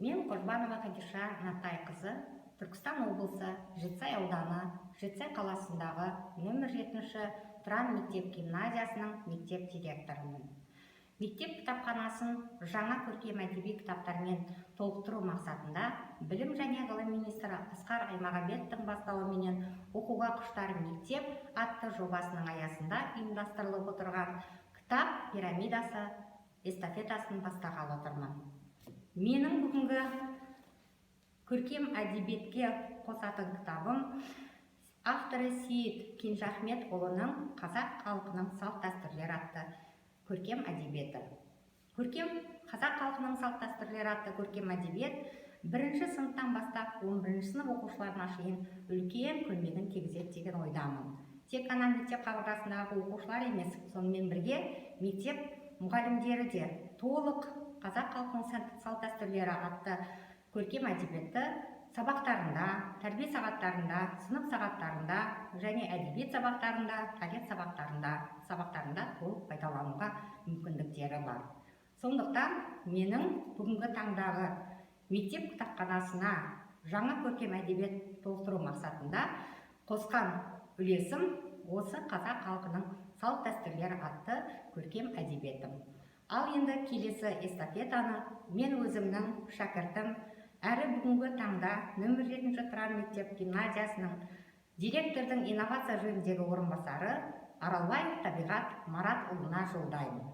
Мен Қожбанова Хадиша Натайқызы, Түркістан облысы Жетісай ауданы, Жетісай қаласындағы нөмір 7-ші Тұран мектеп-гимназиясының мектеп директорымын. Мектеп кітапханасын жаңа көркем әдеби кітаптармен толықтыру мақсатында білім және ғылым министрі Асқар Аймағамбетовтің бастауыменен оқуға құштар мектеп атты жобасының аясында ұйымдастырылып отырған кітап пирамидасы эстафетасын бастағалы отырмын. Менің бүгінгі көркем әдебиетке қосатын кітабым авторы Сейіт Кенжахметұлының «Қазақ халқының салт-дәстүрлері» атты көркем әдебиеті. Қазақ халқының салт-дәстүрлері атты көркем әдебиет 1-ші сыныптан бастап 11-ші сынып оқушыларына шейін үлкен көмегін тигізеді деген ойдамын. Тек қана мектеп қабырғасындағы оқушылар емес, сонымен бірге мектеп мұғалімдері де толық қазақ халқының салт-дәстүрлері атты көркем әдебиетті сабақтарында, тәрбие сағаттарында, сынып сағаттарында және әдебиет сабақтарында, тарих сабақтарында толық пайдалануға мүмкіндіктері бар. Сондықтан менің бүгінгі таңдағы мектеп кітапханасына жаңа көркем әдебиет толықтыру мақсатында қосқан үлесім осы қазақ халқының салт-дәстүрлері атты көркем әдебиетім. Ал енді келесі эстафетаны мен өзімнің шәкіртім, әрі бүгінгі таңда нөмір 7-ші Тұран мектеп-гимназиясының директордың инновация жөніндегі орынбасары Аралбаев Табиғат Маратұлына жолдаймын.